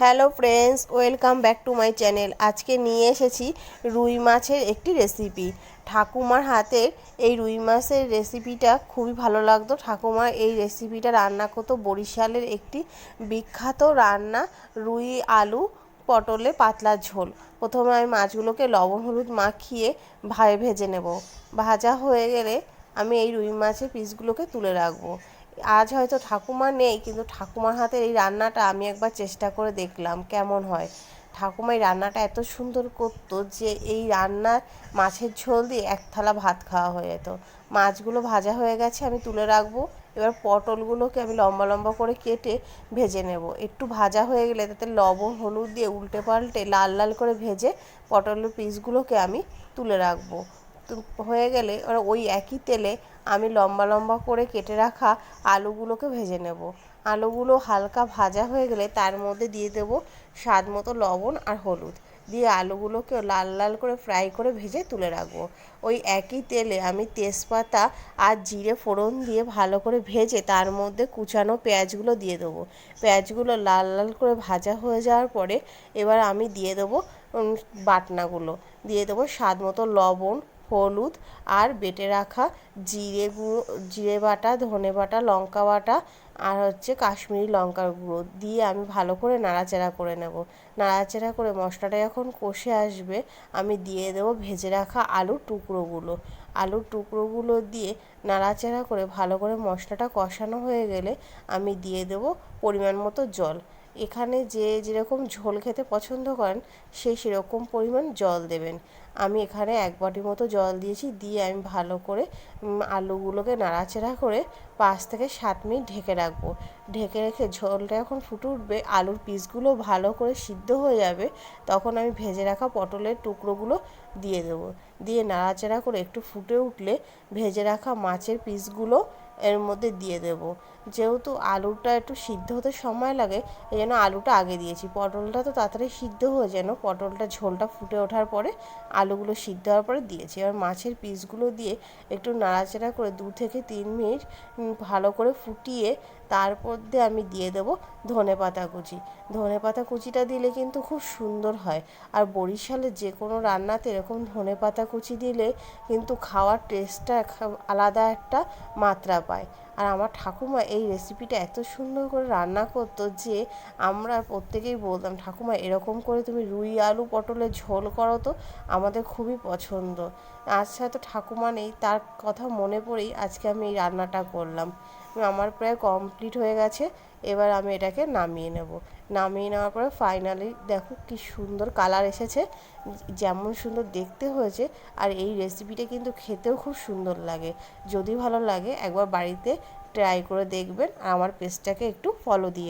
Hello friends, welcome back to my channel. আজকে নিয়ে এসেছি রুই মাছের একটি রেসিপি। ঠাকুমার হাতের এই রুই মাছের রেসিপিটা খুবই ভালো লাগতো। ঠাকুমার এই রেসিপিটা রান্না করতো বরিশালের একটি বিখ্যাত রান্না, রুই আলু পটলে পাতলা ঝোল। প্রথমে আমি মাছগুলোকে লবণ হলুদ মাখিয়ে ভেজে নেব। ভাজা হয়ে গেলে আমি এই রুই মাছের পিসগুলোকে তুলে রাখবো। আজ হয়তো ঠাকুমা নেই, কিন্তু ঠাকুমার হাতের এই রান্নাটা আমি একবার চেষ্টা করে দেখলাম কেমন হয়। ঠাকুমা এই রান্নাটা এত সুন্দর করতো যে এই রান্নার মাছের ঝোল দিয়ে এক থালা ভাত খাওয়া হয়ে যেত। মাছগুলো ভাজা হয়ে গেছে, আমি তুলে রাখবো। এবার পটলগুলোকে আমি লম্বা লম্বা করে কেটে ভেজে নেব। একটু ভাজা হয়ে গেলে তাতে লবণ হলুদ দিয়ে উল্টে পাল্টে লাল লাল করে ভেজে পটলের পিসগুলোকে আমি তুলে রাখবো। হয়ে গেলে ওই একই তেলে আমি লম্বা লম্বা করে কেটে রাখা আলুগুলোকে ভেজে নেব। আলুগুলো হালকা ভাজা হয়ে গেলে তার মধ্যে দিয়ে দেব স্বাদ মতো লবণ আর হলুদ, দিয়ে আলুগুলোকে লাল লাল করে ফ্রাই করে ভেজে তুলে রাখবো। ওই একই তেলে আমি তেজপাতা আর জিরে ফোড়ন দিয়ে ভালো করে ভেজে তার মধ্যে কুচানো পেঁয়াজগুলো দিয়ে দেবো। পেঁয়াজগুলো লাল লাল করে ভাজা হয়ে যাওয়ার পরে এবার আমি দিয়ে দেবো বাটনাগুলো। দিয়ে দেবো স্বাদ মতো লবণ, হলুদ আর বেটে রাখা জিরে বাটা, ধনে বাটা, লঙ্কা বাটা আর কাশ্মীরি লঙ্কার গুঁড়ো দিয়ে আমি ভালো করে নাড়াচাড়া করে নেব। নাড়াচাড়া করে মশলাটা যখন কষে আসবে আমি দিয়ে দেবো ভেজে রাখা আলুর টুকরোগুলো দিয়ে নাড়াচাড়া করে ভালো করে মশলাটা কষানো হয়ে গেলে আমি দিয়ে দেবো পরিমাণ মতো জল। এখানে যে যেরকম ঝোল খেতে পছন্দ করেন সেরকম পরিমাণ জল দেবেন। আমি এখানে 1 বাটি মতো জল দিয়েছি, দিয়ে আমি ভালো করে আলুগুলোকে নাড়াচাড়া করে 5 থেকে 7 মিনিট ঢেকে রাখবো। ঢেকে রেখে ঝোলটা যখন ফুটে উঠবে, আলুর পিসগুলো ভালো করে সিদ্ধ হয়ে যাবে, তখন আমি ভেজে রাখা পটলের টুকরোগুলো দিয়ে দেবো। দিয়ে নাড়াচাড়া করে একটু ফুটে উঠলে ভেজে রাখা মাছের পিসগুলো এর মধ্যে দিয়ে দেব। যেহেতু আলুটা একটু সিদ্ধ হতে সময় লাগে, এই জন্য আলুটা আগে দিয়েছি। পটলটা তো তাড়াতাড়ি সিদ্ধ হয়ে যেন, পটলটা ঝোলটা ফুটে ওঠার পরে আলুগুলো সিদ্ধ হওয়ার পরে দিয়েছি। এবার মাছের পিসগুলো দিয়ে একটু নাড়াচাড়া করে 2 থেকে 3 মিনিট ভালো করে ফুটিয়ে তারপর দিয়ে আমি দিয়ে দেবো ধনেপাতা কুচি। ধনেপাতা কুচিটা দিলে কিন্তু খুব সুন্দর হয়। আর বরিশালে যে কোনো রান্নাতে এরকম ধনেপাতা কুচি দিলে কিন্তু খাওয়ার টেস্টটা আলাদা একটা মাত্রা পায়। আর আমার ঠাকুমা এই রেসিপিটা এত সুন্দর করে রান্না করতো যে আমরা প্রত্যেকেই বলতাম, ঠাকুমা এরকম করে তুমি রুই আলু পটলের ঝোল করো তো, আমাদের খুবই পছন্দ। আজকে তো ঠাকুমা নেই, তার কথা মনে পড়েই আজকে আমি এই রান্নাটা করলাম। আমার প্রায় কমপ্লিট হয়ে গেছে। এবার আমি এটাকে নামিয়ে নেব। নামিয়ে নেওয়ার পরে ফাইনালি দেখো কি সুন্দর কালার এসেছে, যেমন সুন্দর দেখতে হয়েছে। আর এই রেসিপিটা কিন্তু খেতেও খুব সুন্দর লাগে। যদি ভালো লাগে একবার বাড়িতে ট্রাই করে দেখবেন, আর আমার পেজটাকে একটু ফলো দিয়ে